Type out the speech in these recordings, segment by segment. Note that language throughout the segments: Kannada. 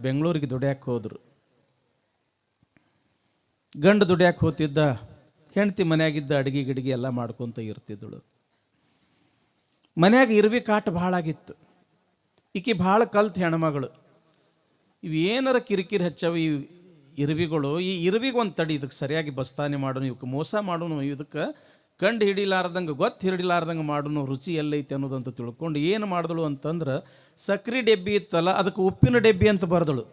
ಬೆಂಗಳೂರಿಗೆ ದುಡಿಯಕ್ಕೆ ಹೋದ್ರು. ಗಂಡು ದುಡಿಯಕ್ಕೆ ಹೋಗ್ತಿದ್ದ, ಹೆಂಡತಿ ಮನೆಯಾಗಿದ್ದ ಅಡುಗೆ ಗಿಡಿಗೆ ಎಲ್ಲ ಮಾಡ್ಕೊತ ಇರ್ತಿದ್ದಳು. ಮನ್ಯಾಗ ಇರ್ವಿ ಕಾಟ ಭಾಳ ಆಗಿತ್ತು. ಈಕಿ ಭಾಳ ಕಲ್ತು ಹೆಣ್ಮಗಳು. ಇವೇನಾರ ಕಿರಿಕಿರಿ ಹಚ್ಚವ ಈ ಇರ್ವಿಗಳು. ಈ ಇರ್ವಿಗೆ ಒಂದು ತಡಿ, ಇದಕ್ಕೆ ಸರಿಯಾಗಿ ಬಸ್ತಾನೆ ಮಾಡೋನು, ಇವಕ್ಕೆ ಮೋಸ ಮಾಡೋನು, ಇದಕ್ಕೆ ಕಂಡು ಹಿಡಿಲಾರ್ದಂಗೆ ಹಿಡಿಲಾರ್ದಂಗೆ ಮಾಡೋನು, ರುಚಿ ಎಲ್ಲೈತೆ ಅನ್ನೋದಂತ ತಿಳ್ಕೊಂಡು ಏನು ಮಾಡಿದಳು ಅಂತಂದ್ರೆ, ಸಕ್ರೆ ಡೆಬ್ಬಿ ಇತ್ತಲ್ಲ ಅದಕ್ಕೆ ಉಪ್ಪಿನ ಡೆಬ್ಬಿ ಅಂತ ಬರೆದಳು.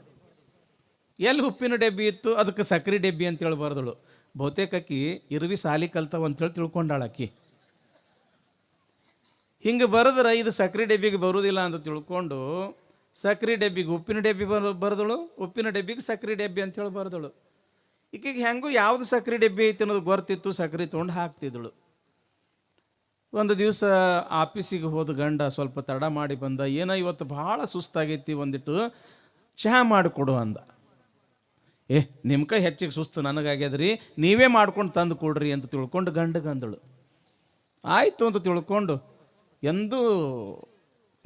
ಎಲ್ಲಿ ಉಪ್ಪಿನ ಡೆಬ್ಬಿ ಇತ್ತು ಅದಕ್ಕೆ ಸಕ್ರೆ ಡೆಬ್ಬಿ ಅಂತೇಳಿ ಬರೆದಳು. ಬಹುತೇಕಿ ಇರ್ವಿ ಸಾಲಿ ಕಲ್ತಾವ ಅಂತೇಳಿ ತಿಳ್ಕೊಂಡಾಳಕ್ಕಿ. ಹಿಂಗೆ ಬರೆದ್ರೆ ಇದು ಸಕ್ರೆ ಡೆಬ್ಬಿಗೆ ಬರುವುದಿಲ್ಲ ಅಂತ ತಿಳ್ಕೊಂಡು ಸಕ್ರೆ ಡೆಬ್ಬಿಗೆ ಉಪ್ಪಿನ ಡೆಬ್ಬಿ ಬರೆದಳು, ಉಪ್ಪಿನ ಡೆಬ್ಬಿಗೆ ಸಕ್ರೆ ಡೆಬ್ಬಿ ಅಂತೇಳಿ ಬರೆದಳು. ಈಕೆಗೆ ಹೆಂಗೂ ಯಾವುದು ಸಕ್ರೆ ಡೆಬ್ಬಿ ಐತೆ ಅನ್ನೋದು ಗೊತ್ತಿತ್ತು, ಸಕ್ರೆ ತೊಗೊಂಡು ಹಾಕ್ತಿದ್ದಳು. ಒಂದು ದಿವಸ ಆಫೀಸಿಗೆ ಹೋದ ಗಂಡ ಸ್ವಲ್ಪ ತಡ ಮಾಡಿ ಬಂದ. ಏನೋ ಇವತ್ತು ಭಾಳ ಸುಸ್ತಾಗೈತಿ, ಒಂದಿಟ್ಟು ಚಹಾ ಮಾಡಿಕೊಡು ಅಂದ. ನಿಮ್ಮ ಕೈ ಹೆಚ್ಚಿಗೆ ಸುಸ್ತು ನನಗಾಗ್ಯದ್ರಿ, ನೀವೇ ಮಾಡ್ಕೊಂಡು ತಂದು ಕೊಡ್ರಿ ಅಂತ ತಿಳ್ಕೊಂಡು ಗಂಡಗಂದಳು. ಆಯಿತು ಅಂತ ತಿಳ್ಕೊಂಡು, ಎಂದೂ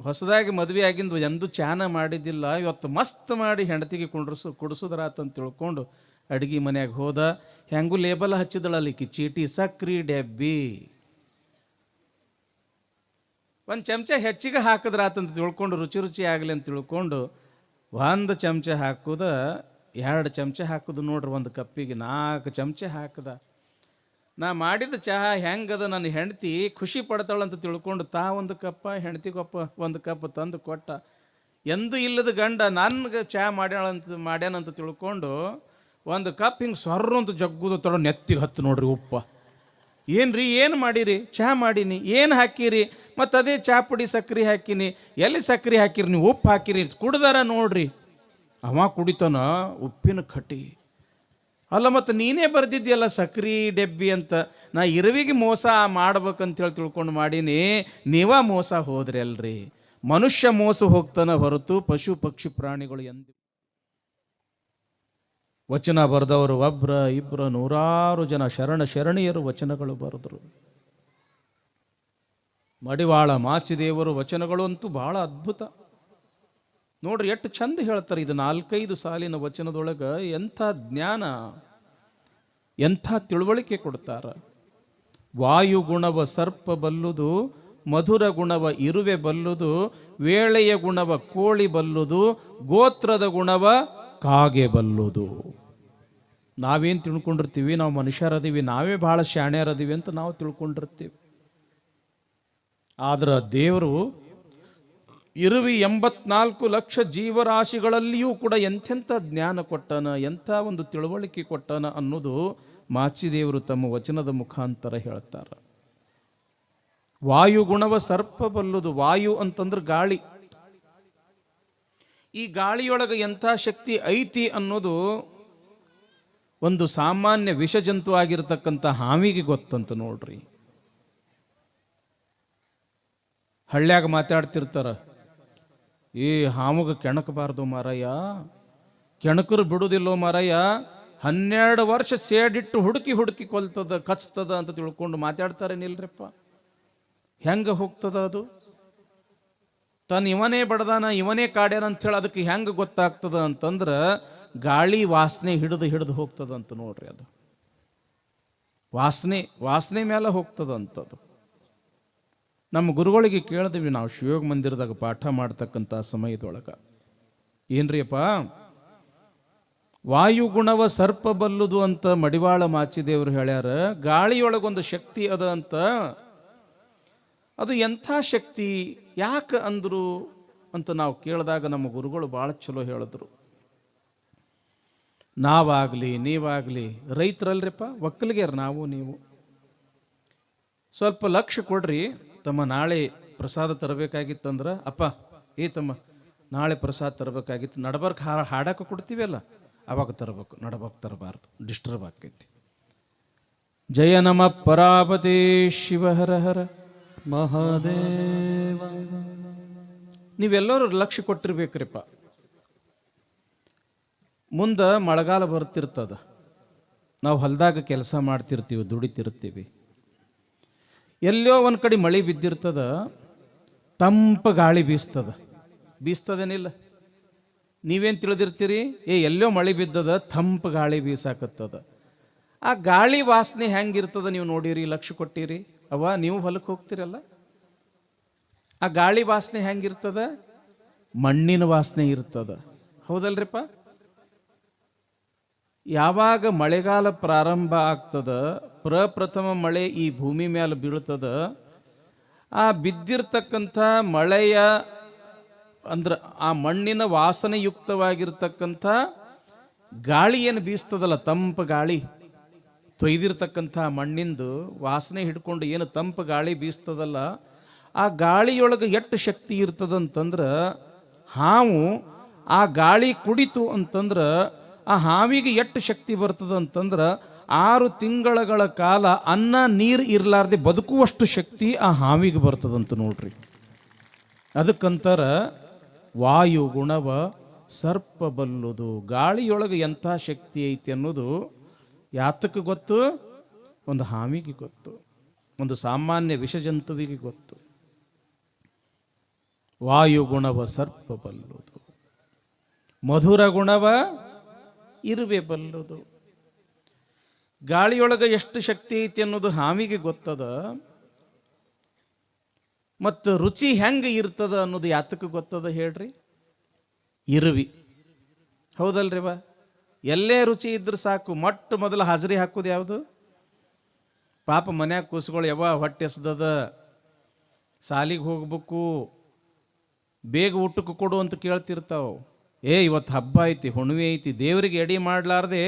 ಹೊಸದಾಗಿ ಮದುವೆ ಆಗಿಂದು ಎಂದೂ ಚಾನ ಮಾಡಿದ್ದಿಲ್ಲ, ಇವತ್ತು ಮಸ್ತ್ ಮಾಡಿ ಹೆಂಡತಿಗೆ ಕುಡಿಸೋದ್ರಾತಂತ ತಿಳ್ಕೊಂಡು ಅಡುಗೆ ಮನ್ಯಾಗ ಹೋದ. ಹೆಂಗೂ ಲೇಬಲ್ ಹಚ್ಚಿದಳಲ್ಲಿಕ್ಕಿ ಚೀಟಿ, ಸಕ್ರೆ ಡೆಬ್ಬಿ. ಒಂದು ಚಮಚ ಹೆಚ್ಚಿಗೆ ಹಾಕಿದ್ರಾತಂತ ತಿಳ್ಕೊಂಡು ರುಚಿ ಆಗಲಿ ಅಂತ ತಿಳ್ಕೊಂಡು ಒಂದು ಚಮಚ ಹಾಕೋದ, 2 ಚಮಚ ಹಾಕೋದು ನೋಡ್ರಿ. ಒಂದು ಕಪ್ಪಿಗೆ 4 ಚಮಚ ಹಾಕದ. ನಾ ಮಾಡಿದ ಚಹಾ ಹೆಂಗದ, ನನ್ನ ಹೆಂಡತಿ ಖುಷಿ ಪಡ್ತಾಳಂತ ತಿಳ್ಕೊಂಡು ಒಂದು ಕಪ್ಪ ಹೆಂಡತಿಗೊಪ್ಪ 1 ಕಪ್ ತಂದು ಕೊಟ್ಟ. ಎಂದೂ ಇಲ್ಲದ ಗಂಡ ನನ್ಗೆ ಚಹಾ ಮಾಡ್ಯಾನಂತ ತಿಳ್ಕೊಂಡು 1 ಕಪ್ ಹಿಂಗೆ ಸೊರ್ರು ಅಂತ ಜಗ್ಗುದು ತೊಡ ನೆತ್ತಿಗೆ ಹತ್ತು ನೋಡ್ರಿ ಉಪ್ಪ. ಏನ್ರಿ ಏನು ಮಾಡಿರಿ? ಚಹಾ ಮಾಡೀನಿ. ಏನು ಹಾಕಿರಿ? ಮತ್ತು ಅದೇ ಚಹಾ ಪುಡಿ ಸಕ್ರೆ ಹಾಕಿನಿ. ಎಲ್ಲಿ ಸಕ್ರೆ ಹಾಕಿರಿ ನೀವು? ಉಪ್ಪು ಹಾಕಿರಿ. ಕುಡ್ದಾರ ನೋಡ್ರಿ. ಅವ ಕುಡಿತಾನ ಉಪ್ಪಿನ ಕಟ್ಟಿ. ಅಲ್ಲ ಮತ್ತು ನೀನೇ ಬರ್ದಿದ್ಯಲ್ಲ ಸಕ್ರೆ ಡೆಬ್ಬಿ ಅಂತ. ನಾ ಇರುವಿಗೆ ಮೋಸ ಮಾಡ್ಬೇಕಂತೇಳಿ ತಿಳ್ಕೊಂಡು ಮಾಡೀನಿ, ನೀವ ಮೋಸ ಹೋದ್ರಿ ಅಲ್ರಿ. ಮನುಷ್ಯ ಮೋಸ ಹೋಗ್ತಾನ ಹೊರತು ಪಶು ಪಕ್ಷಿ ಪ್ರಾಣಿಗಳು ಎಂದು. ವಚನ ಬರೆದವರು ಒಬ್ರ ಇಬ್ಬರ 100 ಜನ ಶರಣಿಯರು ವಚನಗಳು ಬರೆದರು. ಮಡಿವಾಳ ಮಾಚಿದೇವರು ವಚನಗಳು ಅಂತೂ ಬಹಳ ಅದ್ಭುತ ನೋಡ್ರಿ. ಎಷ್ಟು ಚಂದ ಹೇಳ್ತಾರೆ. ಇದು 4-5 ಸಾಲಿನ ವಚನದೊಳಗೆ ಎಂಥ ಜ್ಞಾನ, ಎಂಥ ತಿಳುವಳಿಕೆ ಕೊಡ್ತಾರ. ವಾಯು ಗುಣವ ಸರ್ಪ ಬಲ್ಲುದು, ಮಧುರ ಗುಣವ ಇರುವೆ ಬಲ್ಲುದು, ವೇಳೆಯ ಗುಣವ ಕೋಳಿ ಬಲ್ಲುದು, ಗೋತ್ರದ ಗುಣವ ಕಾಗೆ ಬಲ್ಲುದು. ನಾವೇನು ತಿಳ್ಕೊಂಡಿರ್ತೀವಿ, ನಾವು ಮನುಷ್ಯರದೀವಿ, ನಾವೇ ಭಾಳ ಶಾಣ್ಯರದೀವಿ ಅಂತ ನಾವು ತಿಳ್ಕೊಂಡಿರ್ತೀವಿ. ಆದ್ರೆ ದೇವರು ಇರುವಿ 84 ಲಕ್ಷ ಜೀವರಾಶಿಗಳಲ್ಲಿಯೂ ಕೂಡ ಎಂಥೆಂಥ ಜ್ಞಾನ ಕೊಟ್ಟನ, ಎಂಥ ಒಂದು ತಿಳುವಳಿಕೆ ಕೊಟ್ಟನ ಅನ್ನೋದು ಮಾಚಿದೇವರು ತಮ್ಮ ವಚನದ ಮುಖಾಂತರ ಹೇಳ್ತಾರೆ. ವಾಯು ಗುಣವ ಸರ್ಪ ಬಲ್ಲುದು. ವಾಯು ಅಂತಂದ್ರೆ ಗಾಳಿ. ಈ ಗಾಳಿಯೊಳಗೆ ಎಂಥ ಶಕ್ತಿ ಐತಿ ಅನ್ನೋದು ಒಂದು ಸಾಮಾನ್ಯ ವಿಷಜಂತು ಆಗಿರತಕ್ಕಂಥ ಹಾವಿಗೆ ಗೊತ್ತಂತ ನೋಡ್ರಿ. ಹಳ್ಳ್ಯಾಗ ಮಾತಾಡ್ತಿರ್ತಾರ, ಈ ಹಾವಿಗೆ ಕೆಣಕಬಾರ್ದು ಮಾರಯ್ಯ, ಕೆಣಕರು ಬಿಡುವುದಿಲ್ಲೋ ಮಾರಯ್ಯ, 12 ವರ್ಷ ಸೇಡಿಟ್ಟು ಹುಡುಕಿ ಕೊಲ್ತದ ಕಚ್ತದ ಅಂತ ತಿಳ್ಕೊಂಡು ಮಾತಾಡ್ತಾರೆ. ನಿಲ್ರಪ್ಪ, ಹೆಂಗೆ ಹೋಗ್ತದ ಅದು? ಇವನೇ ಬಡದಾನ, ಇವನೇ ಕಾಡ್ಯಾನ ಅಂಥೇಳಿ ಅದಕ್ಕೆ ಹೆಂಗೆ ಗೊತ್ತಾಗ್ತದ ಅಂತಂದ್ರೆ ಗಾಳಿ ವಾಸನೆ ಹಿಡಿದು ಹೋಗ್ತದಂತ ನೋಡ್ರಿ. ಅದು ವಾಸನೆ ಮೇಲೆ ಹೋಗ್ತದಂಥದ್ದು. ನಮ್ಮ ಗುರುಗಳಿಗೆ ಕೇಳಿದ್ವಿ ನಾವು ಶಿವಯೋಗ ಮಂದಿರದಾಗ ಪಾಠ ಮಾಡ್ತಕ್ಕಂಥ ಸಮಯದೊಳಗೆ, ಏನ್ರಿಯಪ್ಪ ವಾಯುಗುಣವ ಸರ್ಪ ಬಲ್ಲುದು ಅಂತ ಮಡಿವಾಳ ಮಾಚಿದೇವರು ಹೇಳ್ಯಾರ. ಗಾಳಿಯೊಳಗೊಂದು ಶಕ್ತಿ ಅದ ಅಂತ. ಅದು ಎಂಥ ಶಕ್ತಿ, ಯಾಕೆ ಅಂದರು ಅಂತ ನಾವು ಕೇಳಿದಾಗ ನಮ್ಮ ಗುರುಗಳು ಭಾಳ ಚಲೋ ಹೇಳಿದ್ರು. ನಾವಾಗಲಿ ನೀವಾಗಲಿ ರೈತರಲ್ರಿಪ್ಪ, ಒಕ್ಕಲಿಗೆರು ನಾವು ನೀವು. ಸ್ವಲ್ಪ ಲಕ್ಷ್ಯ ಕೊಡ್ರಿ. ತಮ್ಮ ನಾಳೆ ಪ್ರಸಾದ ತರಬೇಕಾಗಿತ್ತಂದ್ರೆ, ಅಪ್ಪ ತಮ್ಮ ನಾಳೆ ಪ್ರಸಾದ ತರಬೇಕಾಗಿತ್ತು, ನಡಬರ್ಕ್ ಹಾಡಕ್ಕೆ ಕೊಡ್ತೀವಲ್ಲ ಅವಾಗ ತರಬೇಕು, ನಡಬರ್ಕ್ ತರಬಾರ್ದು, ಡಿಸ್ಟರ್ಬ್ ಆಕೈತಿ. ಜಯ ನಮ ಪರಾಪತಿ ಶಿವ ಹರ ಹರ ಮಹಾದೇವ. ನೀವೆಲ್ಲರೂ ಲಕ್ಷ್ಯ ಕೊಟ್ಟಿರ್ಬೇಕ್ರಿಪ್ಪ. ಮುಂದೆ ಮಳೆಗಾಲ ಬರ್ತಿರ್ತದ, ನಾವು ಹೊಲದಾಗ ಕೆಲಸ ಮಾಡ್ತಿರ್ತೀವಿ, ದುಡಿತಿರ್ತೀವಿ. ಎಲ್ಲೋ ಒಂದು ಕಡೆ ಮಳೆ ಬಿದ್ದಿರ್ತದ, ತಂಪ ಗಾಳಿ ಬೀಸ್ತದೇನಿಲ್ಲ? ನೀವೇನು ತಿಳಿದಿರ್ತೀರಿ? ಎಲ್ಲೋ ಮಳೆ ಬಿದ್ದದ, ತಂಪು ಗಾಳಿ ಬೀಸಾಕತ್ತದ. ಆ ಗಾಳಿ ವಾಸನೆ ಹೆಂಗಿರ್ತದ ನೀವು ನೋಡಿರಿ, ಲಕ್ಷ್ಯ ಕೊಟ್ಟಿರಿ? ನೀವು ಹೊಲಕ್ಕೆ ಹೋಗ್ತಿರಲ್ಲ, ಆ ಗಾಳಿ ವಾಸನೆ ಹೆಂಗಿರ್ತದ? ಮಣ್ಣಿನ ವಾಸನೆ ಇರ್ತದ, ಹೌದಲ್ರಿಪ್ಪ? ಯಾವಾಗ ಮಳೆಗಾಲ ಪ್ರಾರಂಭ ಆಗ್ತದ, ಪ್ರಪ್ರಥಮ ಮಳೆ ಈ ಭೂಮಿ ಮೇಲೆ ಬೀಳ್ತದ, ಆ ಬಿದ್ದಿರ್ತಕ್ಕಂಥ ಮಳೆಯ ಅಂದ್ರೆ ಆ ಮಣ್ಣಿನ ವಾಸನೆಯುಕ್ತವಾಗಿರ್ತಕ್ಕಂಥ ಗಾಳಿ ಏನು ಬೀಸ್ತದಲ್ಲ, ತಂಪು ಗಾಳಿ, ತೊಯ್ದಿರ್ತಕ್ಕಂಥ ಮಣ್ಣಿಂದು ವಾಸನೆ ಹಿಡ್ಕೊಂಡು ಏನು ತಂಪು ಗಾಳಿ ಬೀಸ್ತದಲ್ಲ, ಆ ಗಾಳಿಯೊಳಗೆ ಎಷ್ಟು ಶಕ್ತಿ ಇರ್ತದಂತಂದ್ರೆ, ಹಾವು ಆ ಗಾಳಿ ಕುಡಿತು ಅಂತಂದ್ರೆ ಆ ಹಾವಿಗೆ ಎಷ್ಟು ಶಕ್ತಿ ಬರ್ತದ ಅಂತಂದ್ರೆ 6 ತಿಂಗಳ ಕಾಲ ಅನ್ನ ನೀರು ಇರಲಾರ್ದೆ ಬದುಕುವಷ್ಟು ಶಕ್ತಿ ಆ ಹಾವಿಗೆ ಬರ್ತದಂತ ನೋಡ್ರಿ. ಅದಕ್ಕಂತಾರ ವಾಯು ಗುಣವ ಸರ್ಪ ಬಲ್ಲುದು. ಗಾಳಿಯೊಳಗೆ ಎಂಥ ಶಕ್ತಿ ಐತಿ ಅನ್ನೋದು ಯಾತಕ್ಕೆ ಗೊತ್ತು? ಒಂದು ಹಾವಿಗೆ ಗೊತ್ತು, ಒಂದು ಸಾಮಾನ್ಯ ವಿಷಜಂತುವಿಗೆ ಗೊತ್ತು. ವಾಯು ಗುಣವ ಸರ್ಪ ಬಲ್ಲುದು, ಮಧುರ ಗುಣವ ಇರುವೆ ಬಲ್ಲುದು. ಗಾಳಿಯೊಳಗೆ ಎಷ್ಟು ಶಕ್ತಿ ಐತಿ ಅನ್ನೋದು ಹಾವಿಗೆ ಗೊತ್ತದ, ಮತ್ತು ರುಚಿ ಹೆಂಗೆ ಇರ್ತದ ಅನ್ನೋದು ಯಾತಕ್ಕೆ ಗೊತ್ತದ ಹೇಳ್ರಿ? ಇರುವಿ, ಹೌದಲ್ರಿ ಬಾ? ಎಲ್ಲೇ ರುಚಿ ಇದ್ರೆ ಸಾಕು, ಮೊಟ್ಟ ಮೊದಲು ಹಾಜರಿ ಹಾಕೋದು ಯಾವುದು? ಪಾಪ ಮನ್ಯಾಗ ಕೂಸ್ಗಳು ಹೊಟ್ಟೆ ಎಸ್ದದ, ಸಾಲಿಗೆ ಹೋಗ್ಬೇಕು, ಬೇಗ ಊಟಕ್ಕೆ ಕೊಡು ಅಂತ ಕೇಳ್ತಿರ್ತಾವ. ಇವತ್ತು ಹಬ್ಬ ಐತಿ, ಹುಣ್ಣಿಮೆ ಐತಿ, ದೇವರಿಗೆ ಎಡಿ ಮಾಡಲಾರ್ದೆ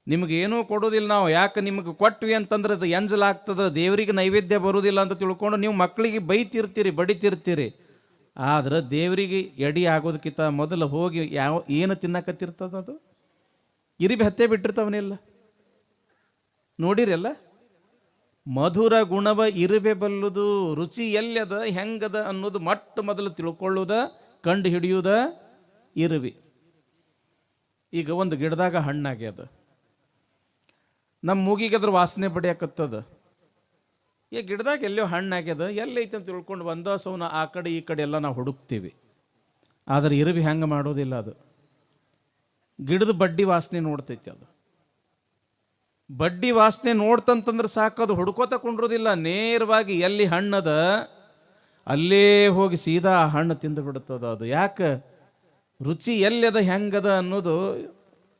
ನಿಮಗೇನೂ ಕೊಡೋದಿಲ್ಲ ನಾವು. ಯಾಕೆ ನಿಮಗೆ ಕೊಟ್ವಿ ಅಂತಂದ್ರೆ ಅದು ಎಂಜಲಾಗ್ತದೆ, ದೇವರಿಗೆ ನೈವೇದ್ಯ ಬರೋದಿಲ್ಲ ಅಂತ ತಿಳ್ಕೊಂಡು ನೀವು ಮಕ್ಕಳಿಗೆ ಬೈತಿರ್ತೀರಿ, ಬಡಿತಿರ್ತೀರಿ. ಆದ್ರೆ ದೇವರಿಗೆ ಎಡಿ ಆಗೋದಕ್ಕಿಂತ ಮೊದಲು ಹೋಗಿ ಏನು ತಿನ್ನಕತ್ತಿರ್ತದ ಅದು? ಇರಿಬಿ ಹತ್ತೆ ಬಿಟ್ಟಿರ್ತಾವನೆಲ್ಲ ನೋಡಿರಲ್ಲ. ಮಧುರ ಗುಣವ ಇರುವೆ ಬಲ್ಲುದು. ರುಚಿ ಎಲ್ಲದ ಹೆಂಗದ ಅನ್ನೋದು ಮೊಟ್ಟ ಮೊದಲು ತಿಳ್ಕೊಳ್ಳುವುದ, ಕಂಡು ಹಿಡಿಯುವುದ ಇರುವಿ. ಈಗ ಒಂದು ಗಿಡದಾಗ ಹಣ್ಣಾಗ್ಯದ, ನಮ್ಮ ಮೂಗಿಗೆ ಅದ್ರ ವಾಸನೆ ಬಡಿಯಾಕತ್ತದ. ಗಿಡದಾಗ ಎಲ್ಲೋ ಹಣ್ಣಾಗ್ಯದ, ಎಲ್ಲೈತೆ ಅಂತ ತಿಳ್ಕೊಂಡು ಒಂದಸವನ್ನ ಆ ಕಡೆ ಈ ಕಡೆ ಎಲ್ಲ ನಾವು ಹುಡುಕ್ತೀವಿ. ಆದರೆ ಇರುವಿ ಹೆಂಗೆ ಮಾಡೋದಿಲ್ಲ, ಅದು ಗಿಡದ ಬಡ್ಡಿ ವಾಸನೆ ನೋಡ್ತೈತಿ. ಅದು ಬಡ್ಡಿ ವಾಸನೆ ನೋಡ್ತಂತಂದ್ರೆ ಸಾಕು, ಅದು ಹುಡ್ಕೋತ ಕುಂಡ್ರೋದಿಲ್ಲ, ನೇರವಾಗಿ ಎಲ್ಲಿ ಹಣ್ಣದ ಅಲ್ಲೇ ಹೋಗಿ ಸೀದಾ ಆ ಹಣ್ಣು ತಿಂದು ಬಿಡುತ್ತದ. ಅದು ಯಾಕೆ? ರುಚಿ ಎಲ್ಲದ ಹೆಂಗದ ಅನ್ನೋದು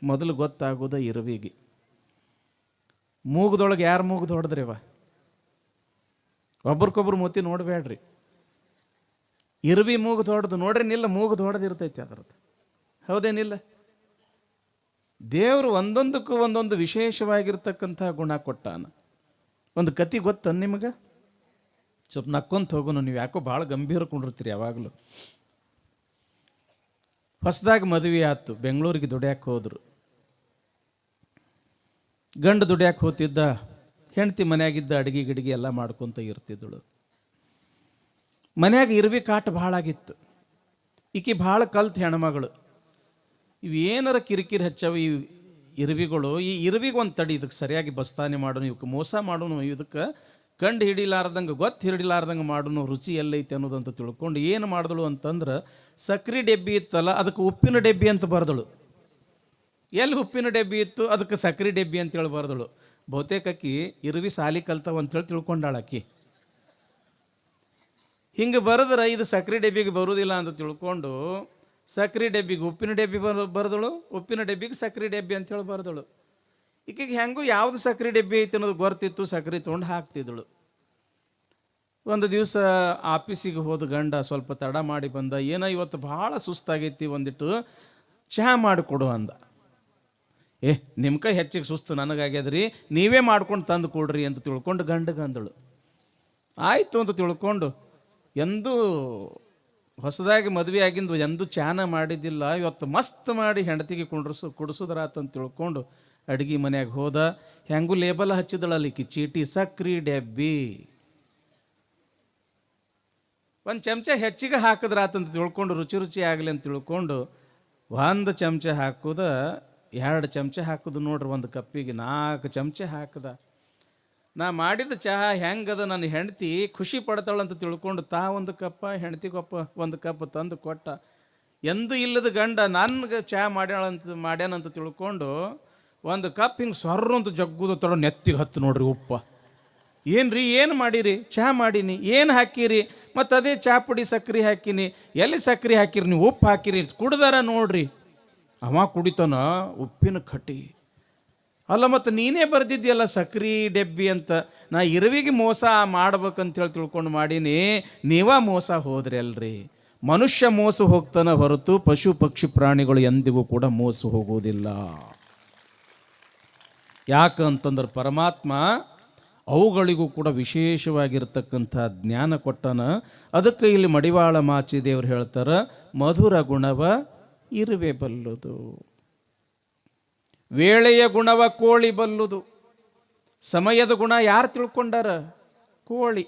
ಮೊದಲು ಗೊತ್ತಾಗೋದ ಇರುವಿಗೆ. ಮೂಗದೊಳಗೆ ಯಾರು ಮೂಗದು ಹೊಡೆದ್ರಿವ? ಒಬ್ರಿಗೊಬ್ರು ಮೂತಿ ನೋಡಬೇಡ್ರಿ. ಇರುವಿ ಮೂಗದು ಹೊಡೆದು ನೋಡ್ರಿ, ನಿಲ್ಲ ಮೂಗದು ಹೊಡೆದಿರ್ತೈತಿ ಅದರದ್ದು, ಹೌದೇನಿಲ್ಲ? ದೇವರು ಒಂದೊಂದಕ್ಕೂ ಒಂದೊಂದು ವಿಶೇಷವಾಗಿರ್ತಕ್ಕಂಥ ಗುಣ ಕೊಟ್ಟಾನ. ಒಂದು ಕತಿ ಗೊತ್ತ ನಿಮಗೆ? ಸ್ವಲ್ಪ ನಕ್ಕೊಂತ ಹೋಗೋನು, ನೀವು ಯಾಕೋ ಭಾಳ ಗಂಭೀರ ಕೊಂಡಿರ್ತೀರಿ ಯಾವಾಗಲೂ. ಹೊಸದಾಗಿ ಮದುವೆ ಆಯ್ತು, ಬೆಂಗಳೂರಿಗೆ ದುಡ್ಯಾಕೆ ಹೋದ್ರು. ಗಂಡು ದುಡ್ಯಾಕೆ ಹೋಗ್ತಿದ್ದ, ಹೆಂಡ್ತಿ ಮನ್ಯಾಗಿದ್ದ ಅಡಿಗೆ ಗಿಡಿಗೆ ಎಲ್ಲ ಮಾಡ್ಕೊತ ಇರ್ತಿದ್ದಳು. ಮನ್ಯಾಗ ಇರುವಿ ಕಾಟ ಭಾಳ ಆಗಿತ್ತು. ಈಕಿ ಭಾಳ ಕಲ್ತ್ ಹೆಣ್ಮಗಳು. ಇವು ಏನಾರ ಕಿರಿಕಿರಿ ಹಚ್ಚವ ಈ ಇರುವಿಗಳು. ಈ ಇರುವಿಗೆ ಒಂದು ತಡಿ, ಇದಕ್ಕೆ ಸರಿಯಾಗಿ ಬಸ್ತಾನೆ ಮಾಡೋನು, ಇವಕ್ಕೆ ಮೋಸ ಮಾಡೋನು, ಇದಕ್ಕೆ ಕಂಡು ಹಿಡಿಲಾರ್ದಂಗೆ ಹಿಡಿಲಾರ್ದಂಗೆ ಮಾಡೋನು, ರುಚಿ ಎಲ್ಲೈತೆ ಅನ್ನೋದಂತ ತಿಳ್ಕೊಂಡು ಏನು ಮಾಡಿದಳು ಅಂತಂದ್ರೆ, ಸಕ್ರೆ ಡೆಬ್ಬಿ ಇತ್ತಲ್ಲ ಅದಕ್ಕೆ ಉಪ್ಪಿನ ಡೆಬ್ಬಿ ಅಂತ ಬರೆದಳು. ಎಲ್ಲಿ ಉಪ್ಪಿನ ಡೆಬ್ಬಿ ಇತ್ತು ಅದಕ್ಕೆ ಸಕ್ರೆ ಡೆಬ್ಬಿ ಅಂತೇಳಿ ಬರೆದಳು. ಬಹುತೇಕ ಅಕ್ಕಿ ಇರುವಿ ಸಾಲಿ ಕಲ್ತಾವ ಅಂತೇಳಿ ತಿಳ್ಕೊಂಡಾಳಕ್ಕಿ. ಹಿಂಗೆ ಬರೆದ್ರೆ ಇದು ಸಕ್ರೆ ಡೆಬ್ಬಿಗೆ ಬರುವುದಿಲ್ಲ ಅಂತ ತಿಳ್ಕೊಂಡು ಸಕ್ರೆ ಡೆಬ್ಬಿಗೆ ಉಪ್ಪಿನ ಡೆಬ್ಬಿ ಬರೆದಳು, ಉಪ್ಪಿನ ಡೆಬ್ಬಿಗೆ ಸಕ್ರೆ ಡೆಬ್ಬಿ ಅಂತೇಳಿ ಬರೆದಳು. ಈಕೆಗೆ ಹೆಂಗೂ ಯಾವುದು ಸಕ್ರೆ ಡೆಬ್ಬಿ ಐತೆ ಅನ್ನೋದು ಗೊತ್ತಿತ್ತು, ಸಕ್ರೆ ತೊಗೊಂಡು ಹಾಕ್ತಿದ್ದಳು. ಒಂದು ದಿವಸ ಆಫೀಸಿಗೆ ಹೋದ ಗಂಡ ಸ್ವಲ್ಪ ತಡ ಮಾಡಿ ಬಂದ. ಏನೋ ಇವತ್ತು ಭಾಳ ಸುಸ್ತಾಗೈತಿ, ಒಂದಿಟ್ಟು ಚಹಾ ಮಾಡಿಕೊಡು ಅಂದ. ನಿಮ್ಮ ಕೈ ಹೆಚ್ಚಿಗೆ ಸುಸ್ತು ನನಗಾಗ್ಯದ್ರಿ, ನೀವೇ ಮಾಡ್ಕೊಂಡು ತಂದು ಕೊಡ್ರಿ ಅಂತ ತಿಳ್ಕೊಂಡು ಗಂಡಗೆ ಅಂದಳು. ಆಯಿತು ಅಂತ ತಿಳ್ಕೊಂಡು, ಎಂದೂ ಹೊಸದಾಗಿ ಮದುವೆ ಆಗಿಂದು ಎಂದೂ ಚಾನ ಮಾಡಿದ್ದಿಲ್ಲ, ಇವತ್ತು ಮಸ್ತ್ ಮಾಡಿ ಹೆಂಡತಿಗೆ ಕುಡಿಸೋದ್ರಾತಂತ ತಿಳ್ಕೊಂಡು ಅಡುಗೆ ಮನ್ಯಾಗ ಹೋದ. ಹೆಂಗೂ ಲೇಬಲ್ ಹಚ್ಚಿದಳಲ್ಲಿಕ್ಕಿ ಚೀಟಿ, ಸಕ್ರಿ ಡೆಬ್ಬಿ. ಒಂದು ಚಮಚ ಹೆಚ್ಚಿಗೆ ಹಾಕಿದ್ರಾತಂತ ತಿಳ್ಕೊಂಡು, ರುಚಿ ಆಗಲಿ ಅಂತ ತಿಳ್ಕೊಂಡು 1 ಚಮಚ ಹಾಕೋದ, 2 ಚಮಚ ಹಾಕೋದು ನೋಡ್ರಿ. ಒಂದು ಕಪ್ಪಿಗೆ 4 ಚಮಚ ಹಾಕದ. ನಾ ಮಾಡಿದ ಚಹಾ ಹೆಂಗದ, ನನ್ನ ಹೆಂಡತಿ ಖುಷಿ ಪಡ್ತಾಳಂತ ತಿಳ್ಕೊಂಡು ಒಂದು ಕಪ್ಪ, ಹೆಂಡತಿಗೊಪ್ಪ 1 ಕಪ್ ತಂದು ಕೊಟ್ಟ. ಎಂದೂ ಇಲ್ಲದ ಗಂಡ ನನ್ಗೆ ಚಹಾ ಮಾಡ್ಯಾನಂತ ತಿಳ್ಕೊಂಡು ಒಂದು ಕಪ್ ಹಿಂಗೆ ಸೊರ್ರು ಅಂತ ಜಗ್ಗುದ ತೊಡ ನೆತ್ತಿಗೆ ಹತ್ತು ನೋಡ್ರಿ ಉಪ್ಪ. ಏನ್ರಿ ಏನು ಮಾಡಿರಿ? ಚಹಾ ಮಾಡೀನಿ. ಏನು ಹಾಕಿರಿ? ಮತ್ತು ಅದೇ ಚಹಾ ಪುಡಿ ಸಕ್ರೆ ಹಾಕಿನಿ. ಎಲ್ಲಿ ಸಕ್ರೆ ಹಾಕಿರಿ ನೀವು? ಉಪ್ಪು ಹಾಕಿರಿ. ಕುಡ್ದಾರ ನೋಡ್ರಿ. ಅವ ಕುಡಿತಾನ ಉಪ್ಪಿನ ಕಟ್ಟಿ. ಅಲ್ಲ ಮತ್ತು ನೀನೇ ಬರ್ದಿದ್ಯಲ್ಲ ಸಕ್ರೆ ಡೆಬ್ಬಿ ಅಂತ. ನಾ ಇರುವಿಗೆ ಮೋಸ ಮಾಡ್ಬೇಕಂತೇಳಿ ತಿಳ್ಕೊಂಡು ಮಾಡೀನಿ. ನೀವ ಮೋಸ ಹೋದ್ರಿ ಅಲ್ರಿ. ಮನುಷ್ಯ ಮೋಸ ಹೋಗ್ತಾನೆ ಹೊರತು ಪಶು ಪಕ್ಷಿ ಪ್ರಾಣಿಗಳು ಎಂದಿಗೂ ಕೂಡ ಮೋಸ ಹೋಗುವುದಿಲ್ಲ. ಯಾಕಂತಂದ್ರೆ ಪರಮಾತ್ಮ ಅವುಗಳಿಗೂ ಕೂಡ ವಿಶೇಷವಾಗಿರ್ತಕ್ಕಂಥ ಜ್ಞಾನ ಕೊಟ್ಟನ. ಅದಕ್ಕೆ ಇಲ್ಲಿ ಮಡಿವಾಳ ಮಾಚಿದೇವ್ರು ಹೇಳ್ತಾರೆ, ಮಧುರ ಗುಣವ ಇರುವೆ ಬಲ್ಲುದು, ವೇಳೆಯ ಗುಣವ ಕೋಳಿ ಬಲ್ಲುದು. ಸಮಯದ ಗುಣ ಯಾರು ತಿಳ್ಕೊಂಡಾರ? ಕೋಳಿ.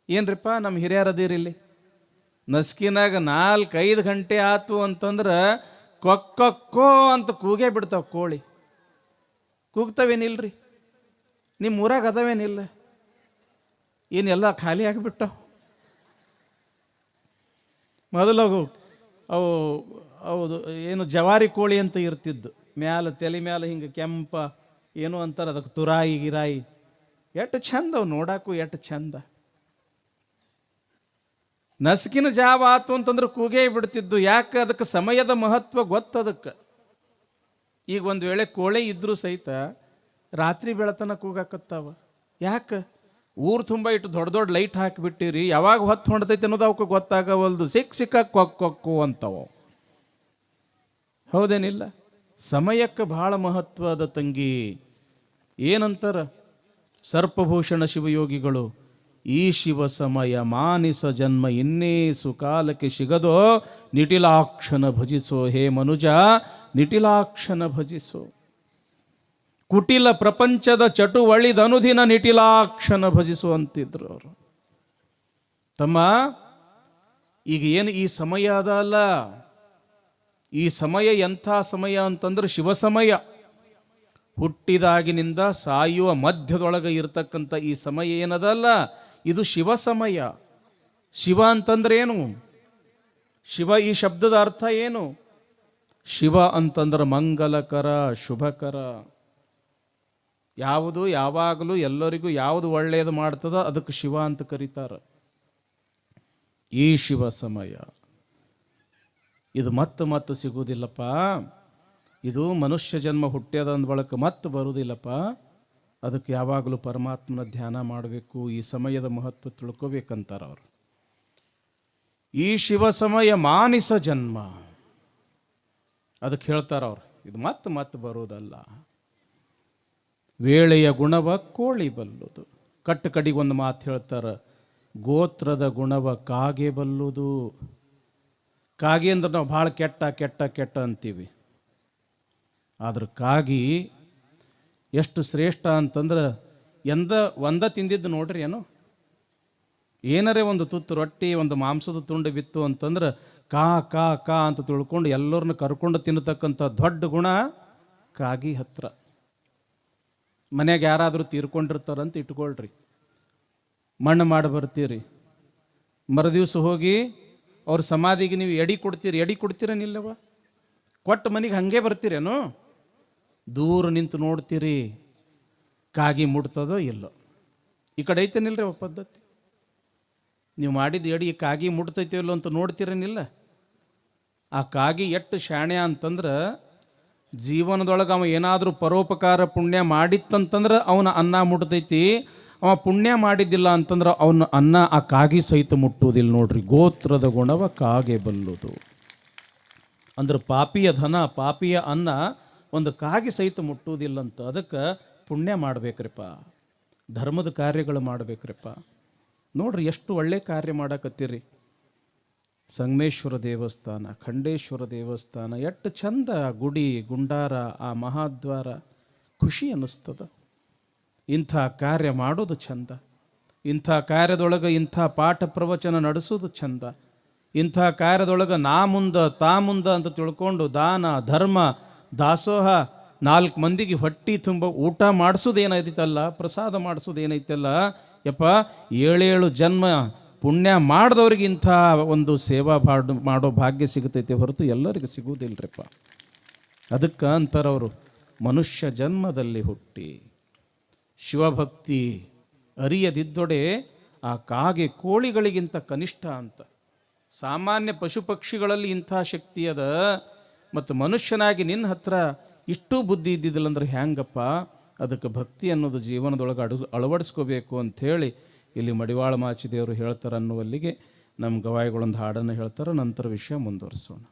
ಏನ್ರಿಪ್ಪ ನಮ್ಮ ಹಿರಿಯರದಿರಿಲ್ಲಿ ನಸ್ಕಿನಾಗ 4-5 ಗಂಟೆ ಆತು ಅಂತಂದ್ರೆ ಕೊಕ್ಕೋ ಅಂತ ಕೂಗೇ ಬಿಡ್ತಾವ ಕೋಳಿ. ಕೂಗ್ತಾವೇನಿಲ್ರಿ? ನಿಮ್ಮ ಊರಾಗ ಅದಾವೇನಿಲ್ಲ? ಏನೆಲ್ಲ ಖಾಲಿ ಆಗಿಬಿಟ್ಟವು. ಮೊದಲಾಗು ಅವು ಹೌದು ಏನು ಜವಾರಿ ಕೋಳಿ ಅಂತ ಇರ್ತಿದ್ದು, ಮ್ಯಾಲ ತಲೆ ಮ್ಯಾಲ ಹಿಂಗೆ ಕೆಂಪ ಏನು ಅಂತಾರೆ ಅದಕ್ಕೆ, ತುರಾಯಿ ಗಿರಾಯಿ. ಎಷ್ಟು ಚಂದ ಅವು ನೋಡಾಕು, ಎಷ್ಟು ಚಂದ. ನಸ್ಕಿನ ಜಾವ ಆತು ಅಂತಂದ್ರೆ ಕೂಗೇ ಬಿಡ್ತಿದ್ದು. ಯಾಕೆ? ಅದಕ್ಕೆ ಸಮಯದ ಮಹತ್ವ ಗೊತ್ತದಕ್ಕೆ. ಈಗ ಒಂದು ವೇಳೆ ಕೋಳೆ ಇದ್ರೂ ಸಹಿತ ರಾತ್ರಿ ಬೆಳತನ ಕೂಗಾಕತ್ತಾವ. ಯಾಕೆ? ಊರು ತುಂಬ ಇಟ್ಟು ದೊಡ್ಡ ದೊಡ್ಡ ಲೈಟ್ ಹಾಕಿಬಿಟ್ಟಿರಿ, ಯಾವಾಗ ಹೊತ್ತು ಹೊಂಡತೈತೆ ಅನ್ನೋದು ಅವಕ್ಕೆ ಗೊತ್ತಾಗವಲ್ದು. ಸಿಕ್ಕ ಕೊಕ್ಕೊಕ್ಕು ಅಂತವ. ಹೌದೇನಿಲ್ಲ? ಸಮಯಕ್ಕೆ ಬಹಳ ಮಹತ್ವ ಅದ ತಂಗಿ. ಏನಂತಾರ ಸರ್ಪಭೂಷಣ ಶಿವಯೋಗಿಗಳು? ಈ ಶಿವ ಸಮಯ ಮಾನಿಸ ಜನ್ಮ ಇನ್ನೇ ಸುಕಾಲಕ್ಕೆ ಸಿಗದೋ, ನಿಟಿಲಾಕ್ಷನ ಭಜಿಸೋ ಹೇ ಮನುಜ, ನಿಟಿಲಾಕ್ಷನ ಭಜಿಸೋ. ಕುಟಿಲ ಪ್ರಪಂಚದ ಚಟುವಳಿದನುದಿನ ನಿಟಿಲಾಕ್ಷನ ಭಜಿಸು ಅಂತಿದ್ರು ಅವರು. ತಮ್ಮ, ಈಗ ಏನು ಈ ಸಮಯ ಅದಲ್ಲ, ಈ ಸಮಯ ಎಂಥ ಸಮಯ ಅಂತಂದ್ರೆ ಶಿವ ಸಮಯ. ಹುಟ್ಟಿದಾಗಿನಿಂದ ಸಾಯುವ ಮಧ್ಯದೊಳಗೆ ಇರತಕ್ಕಂಥ ಈ ಸಮಯ ಏನದಲ್ಲ, ಇದು ಶಿವ ಸಮಯ. ಶಿವ ಅಂತಂದ್ರೆ ಏನು? ಶಿವ ಈ ಶಬ್ದದ ಅರ್ಥ ಏನು? ಶಿವ ಅಂತಂದ್ರೆ ಮಂಗಲಕರ, ಶುಭಕರ. ಯಾವುದು ಯಾವಾಗಲೂ ಎಲ್ಲರಿಗೂ ಯಾವುದು ಒಳ್ಳೆಯದು ಮಾಡ್ತದ ಅದಕ್ಕೆ ಶಿವ ಅಂತ ಕರೀತಾರೆ. ಈ ಶಿವ ಸಮಯ ಇದು ಮತ್ತೆ ಸಿಗುವುದಿಲ್ಲಪ್ಪ. ಇದು ಮನುಷ್ಯ ಜನ್ಮ ಹುಟ್ಟ್ಯದ ಅಂದ ಬಳಕ ಮತ್ತೆ ಬರುವುದಿಲ್ಲಪ್ಪ. ಅದಕ್ಕೆ ಯಾವಾಗಲೂ ಪರಮಾತ್ಮನ ಧ್ಯಾನ ಮಾಡಬೇಕು, ಈ ಸಮಯದ ಮಹತ್ವ ತಿಳ್ಕೋಬೇಕಂತಾರ ಅವರು. ಈ ಶಿವ ಸಮಯ ಮಾನಿಸ ಜನ್ಮ ಅದಕ್ಕೆ ಹೇಳ್ತಾರ ಅವ್ರು. ಇದು ಮತ್ತೆ ಬರುವುದಲ್ಲ. ವೇಳೆಯ ಗುಣವ ಕೋಳಿ ಬಲ್ಲುದು. ಕಡಿಗೊಂದು ಮಾತು ಹೇಳ್ತಾರ, ಗೋತ್ರದ ಗುಣವ ಕಾಗೆ ಬಲ್ಲುದು. ಕಾಗೆ ಅಂದ್ರೆ ನಾವು ಭಾಳ ಕೆಟ್ಟ ಅಂತೀವಿ. ಆದ್ರೆ ಕಾಗಿ ಎಷ್ಟು ಶ್ರೇಷ್ಠ ಅಂತಂದ್ರೆ ಒಂದ ತಿಂದಿದ್ದು ನೋಡ್ರಿ. ಏನು ಏನರೇ ಒಂದು ತುತ್ತು ರೊಟ್ಟಿ, ಒಂದು ಮಾಂಸದ ತುಂಡು ಬಿತ್ತು ಅಂತಂದ್ರೆ ಕಾ ಕಾ ಕಾ ಅಂತ ತಿಳ್ಕೊಂಡು ಎಲ್ಲರನ್ನ ಕರ್ಕೊಂಡು ತಿನ್ನತಕ್ಕಂಥ ದೊಡ್ಡ ಗುಣ ಕಾಗಿ ಹತ್ರ. ಮನ್ಯಾಗ ಯಾರಾದರೂ ತೀರ್ಕೊಂಡಿರ್ತಾರಂತ ಇಟ್ಕೊಳ್ರಿ, ಮಣ್ಣು ಮಾಡಿ ಬರ್ತೀರಿ. ಮರುದಿವ್ಸ ಹೋಗಿ ಅವ್ರ ಸಮಾಧಿಗೆ ನೀವು ಎಡಿ ಕೊಡ್ತೀರೇನಿಲ್ಲವ? ಕೊಟ್ಟ ಮನೆಗೆ ಹಂಗೆ ಬರ್ತೀರೇನು? ದೂರ ನಿಂತು ನೋಡ್ತೀರಿ, ಕಾಗಿ ಮುಡ್ತದೋ ಇಲ್ಲೋ. ಈ ಕಡೆ ಐತೇನಿಲ್ರಿ ಅವ ಪದ್ಧತಿ. ನೀವು ಮಾಡಿದ ಎಡಿ ಕಾಗಿ ಮುಟ್ತೈತೋ ಇಲ್ಲೋ ಅಂತ ನೋಡ್ತೀರೇನಿಲ್ಲ. ಆ ಕಾಗಿ ಎಷ್ಟು ಶಾಣೆ ಅಂತಂದ್ರೆ, ಜೀವನದೊಳಗೆ ಅವ ಏನಾದರೂ ಪರೋಪಕಾರ ಪುಣ್ಯ ಮಾಡಿತ್ತಂತಂದ್ರೆ ಅವನ ಅನ್ನ ಮುಟ್ತೈತಿ. ಅವ ಪುಣ್ಯ ಮಾಡಿದ್ದಿಲ್ಲ ಅಂತಂದ್ರೆ ಅವನ ಅನ್ನ ಆ ಕಾಗಿ ಸಹಿತ ಮುಟ್ಟುವುದಿಲ್ಲ ನೋಡ್ರಿ. ಗೋತ್ರದ ಗುಣವ ಕಾಗೆ ಬಲ್ಲುದು ಅಂದ್ರೆ ಪಾಪಿಯ ಧನ, ಪಾಪಿಯ ಅನ್ನ ಒಂದು ಕಾಗಿ ಸಹಿತ ಮುಟ್ಟುವುದಿಲ್ಲಂತ. ಅದಕ್ಕೆ ಪುಣ್ಯ ಮಾಡ್ಬೇಕ್ರಿಪ್ಪ, ಧರ್ಮದ ಕಾರ್ಯಗಳು ಮಾಡ್ಬೇಕ್ರಿಪ್ಪ. ನೋಡ್ರಿ ಎಷ್ಟು ಒಳ್ಳೆ ಕಾರ್ಯ ಮಾಡಕತ್ತೀರಿ. ಸಂಗಮೇಶ್ವರ ದೇವಸ್ಥಾನ, ಖಂಡೇಶ್ವರ ದೇವಸ್ಥಾನ, ಎಷ್ಟು ಚಂದ ಗುಡಿ ಗುಂಡಾರ, ಆ ಮಹಾದ್ವಾರ, ಖುಷಿ ಅನ್ನಿಸ್ತದ. ಇಂಥ ಕಾರ್ಯ ಮಾಡೋದು ಚಂದ. ಇಂಥ ಕಾರ್ಯದೊಳಗೆ ಇಂಥ ಪಾಠ ಪ್ರವಚನ ನಡೆಸೋದು ಚಂದ. ಇಂಥ ಕಾರ್ಯದೊಳಗೆ ನಾ ಮುಂದೆ ತಾ ಮುಂದೆ ಅಂತ ತಿಳ್ಕೊಂಡು ದಾನ ಧರ್ಮ ದಾಸೋಹ, 4 ಮಂದಿಗೆ ಹೊಟ್ಟಿ ತುಂಬ ಊಟ ಮಾಡಿಸೋದು ಏನೈತಲ್ಲ, ಪ್ರಸಾದ ಮಾಡಿಸೋದು ಏನೈತಲ್ಲ, ಯಪ್ಪ 7 ಜನ್ಮ ಪುಣ್ಯ ಮಾಡಿದವ್ರಿಗೆ ಇಂಥ ಒಂದು ಸೇವಾ ಮಾಡೋ ಭಾಗ್ಯ ಸಿಗುತ್ತೈತೆ ಹೊರತು ಎಲ್ಲರಿಗೂ ಸಿಗುವುದಿಲ್ಲರಿಪ್ಪ. ಅದಕ್ಕೆ ಅಂತಾರವರು, ಮನುಷ್ಯ ಜನ್ಮದಲ್ಲಿ ಹುಟ್ಟಿ ಶಿವಭಕ್ತಿ ಅರಿಯದಿದ್ದೊಡೆ ಆ ಕಾಗೆ ಕೋಳಿಗಳಿಗಿಂತ ಕನಿಷ್ಠ ಅಂತ. ಸಾಮಾನ್ಯ ಪಶು ಪಕ್ಷಿಗಳಲ್ಲಿ ಇಂಥ ಶಕ್ತಿ ಅದ, ಮತ್ತು ಮನುಷ್ಯನಾಗಿ ನಿನ್ನ ಹತ್ರ ಇಷ್ಟೂ ಬುದ್ಧಿ ಇದ್ದಿದ್ದಿಲ್ಲ ಅಂದ್ರೆ ಹ್ಯಾಂಗಪ್ಪ? ಅದಕ್ಕೆ ಭಕ್ತಿ ಅನ್ನೋದು ಜೀವನದೊಳಗೆ ಅಳವಡಿಸ್ಕೋಬೇಕು ಅಂಥೇಳಿ ಇಲ್ಲಿ ಮಡಿವಾಳ ಮಾಚಿದೇವರು ಹೇಳ್ತಾರೆ ಅನ್ನುವಲ್ಲಿಗೆ ನಮ್ಮ ಗವಾಯಿಗಳೊಂದು ಹಾಡನ್ನು ಹೇಳ್ತಾರೆ. ನಂತರ ವಿಷಯ ಮುಂದುವರಿಸೋಣ.